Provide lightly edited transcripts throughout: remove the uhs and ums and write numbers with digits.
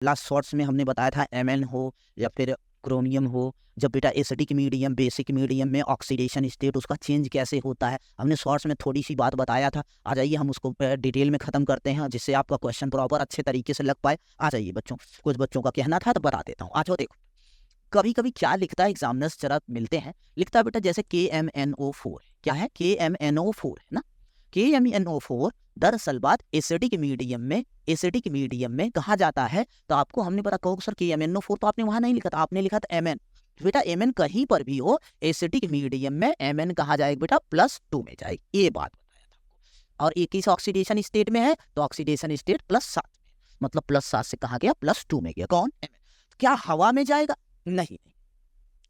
Last shorts में हमने बताया था एमएन हो या फिर क्रोमियम हो, जब बेटा एसिडिक मीडियम बेसिक मीडियम में ऑक्सीडेशन स्टेट उसका चेंज कैसे होता है, हमने शॉर्ट्स में थोड़ी सी बात बताया था। आ जाइए हम उसको डिटेल में ख़त्म करते हैं जिससे आपका क्वेश्चन प्रॉपर अच्छे तरीके से लग पाए। आ जाइए बच्चों, कुछ बच्चों का कहना था तो बता देता हूँ। आ जाओ देखो, कभी कभी क्या लिखता है एग्जामिनर्स, जरा मिलते हैं, लिखता है बेटा जैसे KMnO4, क्या है KMnO4 है ना। KMnO4 दरअसल बात एसिडिक मीडियम में कहा जाता है। तो आपको हमने पता कहो सर KMnO4 तो आपने वहां नहीं लिखा था, आपने लिखा था Mn। बेटा Mn कहीं पर भी हो एसिडिक मीडियम में Mn कहा जाएगा बेटा +2 में जाएगी, ये बात बताया था आपको। और एक किस ऑक्सीडेशन स्टेट में है तो ऑक्सीडेशन स्टेट +7 में, मतलब +7 से कहा गया +2 में गया कौन Mn। क्या हवा में जाएगा? नहीं,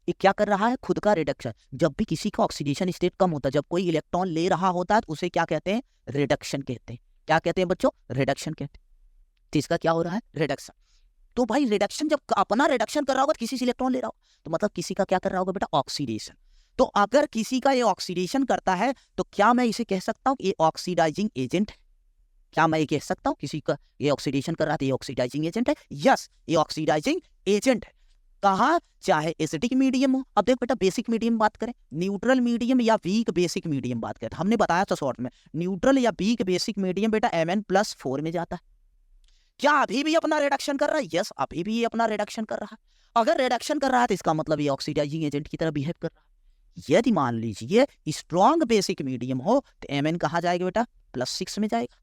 ये क्या कर रहा है, खुद का रिडक्शन। जब भी किसी का ऑक्सीडेशन स्टेट कम होता है, जब कोई इलेक्ट्रॉन ले रहा होता है तो उसे क्या कहते हैं, रिडक्शन कहते हैं। क्या कहते हैं बच्चों, रिडक्शन कहते हैं। तो इसका क्या हो रहा है, रिडक्शन। तो भाई रिडक्शन, जब अपना रिडक्शन कर रहा होगा तो किसी से इलेक्ट्रॉन ले रहा हो, तो मतलब किसी का क्या कर रहा होगा बेटा, ऑक्सीडेशन। तो अगर किसी का ये ऑक्सीडेशन करता है तो क्या मैं इसे कह सकता हूँ ये ऑक्सीडाइजिंग एजेंट है? क्या मैं ये कह सकता हूँ किसी का ये ऑक्सीडेशन कर रहा था ये ऑक्सीडाइजिंग एजेंट है? यस, ये ऑक्सीडाइजिंग एजेंट है। कहा चाहे एसिडिक मीडियम हो। अब देख बेटा, बेसिक मीडियम बात करें, न्यूट्रल मीडियम या वीक बेसिक मीडियम बात करें, हमने बताया था शॉर्ट में, न्यूट्रल या वीक बेसिक मीडियम बेटा Mn+4 में जाता है। क्या अभी भी अपना रिडक्शन कर रहा है? यस, अभी भी ये अपना रिडक्शन कर रहा है। अगर रिडक्शन कर रहा है तो इसका मतलब ये ऑक्सीडाइजिंग एजेंट की तरह बिहेव कर रहा है। यदि मान लीजिए स्ट्रॉन्ग बेसिक मीडियम हो तो Mn कहा जाएगा बेटा +6 में जाएगा,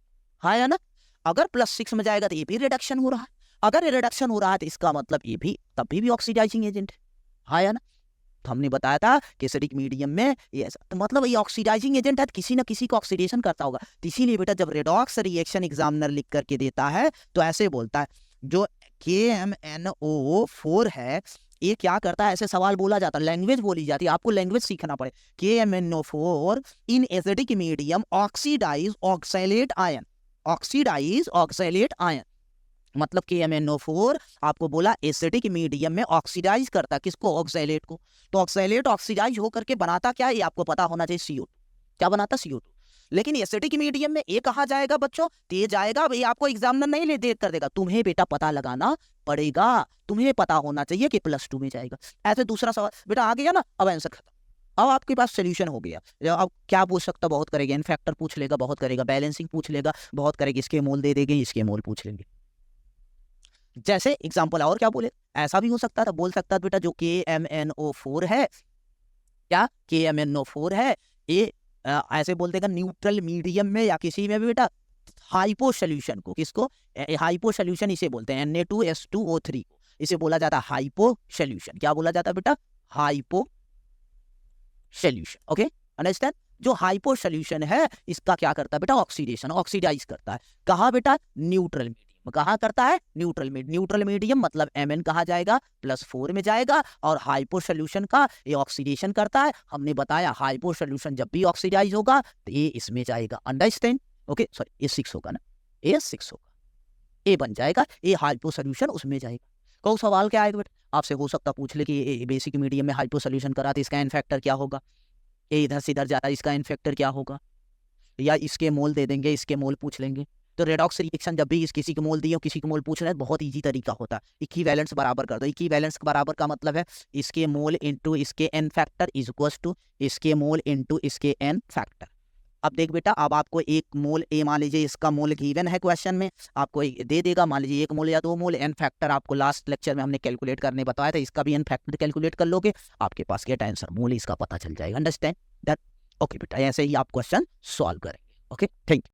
हाँ या ना। अगर +6 में जाएगा तो ये भी रिडक्शन हो रहा है। अगर ये रिडक्शन हो रहा है तो इसका मतलब ये भी तभी भी ऑक्सीडाइजिंग एजेंट है, हाँ या ना। तो हमने बताया था कि एसिडिक मीडियम में ये तो मतलब ये ऑक्सीडाइजिंग एजेंट है, तो किसी ना किसी को ऑक्सीडेशन करता होगा। तो इसीलिए बेटा जब रेडॉक्स रिएक्शन एग्जामिनर लिख करके देता है तो ऐसे बोलता है, जो KMnO4 है ये क्या करता है, ऐसे सवाल बोला जाता है, लैंग्वेज बोली जाती है, आपको लैंग्वेज सीखना पड़े। KMnO4 in acidic medium oxidise oxalate ion, oxidise oxalate ion, मतलब KMnO4 आपको बोला एसिडिक मीडियम में ऑक्सीडाइज करता है किसको, ऑक्सैलेट को। तो ऑक्सैलेट ऑक्सीडाइज होकर के बनाता क्या है, ये आपको पता होना चाहिए, CO2। क्या बनाता, CO2। लेकिन एसिडिक मीडियम में ये कहा जाएगा बच्चों, ते जाएगा भाई, आपको एग्जामिनर नहीं ले देख कर देगा, तुम्हें बेटा पता लगाना पड़ेगा, तुम्हें पता होना चाहिए कि +2 में जाएगा। ऐसे दूसरा सवाल बेटा आ गया ना, अब आंसर खत्म। अब आपके पास सोल्यूशन हो गया। अब क्या पूछ सकता, बहुत करेगा, इनफैक्टर पूछ लेगा, बहुत करेगा, बैलेंसिंग पूछ लेगा, बहुत करेगा, इसके मोल दे देंगे, इसके मोल पूछ लेंगे। जैसे एग्जाम्पल और क्या बोले, ऐसा भी हो सकता था, बोल सकता था बेटा जो KMnO4 है, क्या KMnO4 है ये ऐसे बोल देगा न्यूट्रल मीडियम में या किसी में भी बेटा हाइपो सोल्यूशन को, किसको, हाइपो सोल्यूशन इसे बोलते हैं, Na2H2O3 को इसे बोला जाता है हाइपो सोल्यूशन। क्या बोला जाता है बेटा, हाइपो सोल्यूशन। Okay, understand. जो हाइपो सोल्यूशन है इसका क्या करता है बेटा, ऑक्सीडेशन, ऑक्सीडाइज करता है। कहा बेटा, न्यूट्रल मीडियम। कहा करता है, न्यूट्रल मीडियम। न्यूट्रल मीडियम मतलब Mn कहा जाएगा +4 में जाएगा, और हाइपो सोल्यूशन का ये ऑक्सीडेशन करता है। हमने बताया हाइपो सोल्यूशन जब भी ऑक्सीडाइज होगा तो ये इसमें जाएगा, अंडरस्टैंड। ओके, सॉरी ये 6 होगा ना, ये 6 होगा, ए बन जाएगा, ये हाइपो सोल्यूशन उसमें जाएगा। कौन सवाल क्या आएगा बेटा, आपसे हो सकता पूछ ले कि बेसिक मीडियम में हाइपो सोल्यूशन करा तो इसका एन फैक्टर क्या होगा, ये इधर से इधर जाता है, इसका एन फैक्टर क्या होगा, या इसके मोल दे देंगे, इसके मोल पूछ लेंगे। तो रेडॉक्स रिएक्शन जब भी इस किसी के मोल दिए किसी के मोल पूछ रहे हैं, बहुत इजी तरीका होता है, इक्विवेलेंस बराबर कर दो। इक्विवेलेंस बराबर का मतलब है इसके मोल इनटू इसके n factor is equals to इसके मोल इनटू इसके एन फैक्टर। अब देख बेटा, अब आपको एक मोल ए, मान लीजिए इसका मोल गिवन है क्वेश्चन में, आपको दे देगा, मान लीजिए 1 मोल या 2 मोल, एन फैक्टर आपको लास्ट लेक्चर में हमने कैलकुलेट करने बताया था, इसका भी एन फैक्टर कैलकुलेट कर लोगे, आपके पास गेट आंसर मोल इसका पता चल जाएगा, अंडरस्टैंड दैट। ओके बेटा, ऐसे ही आप क्वेश्चन सॉल्व करेंगे। Okay, thank you.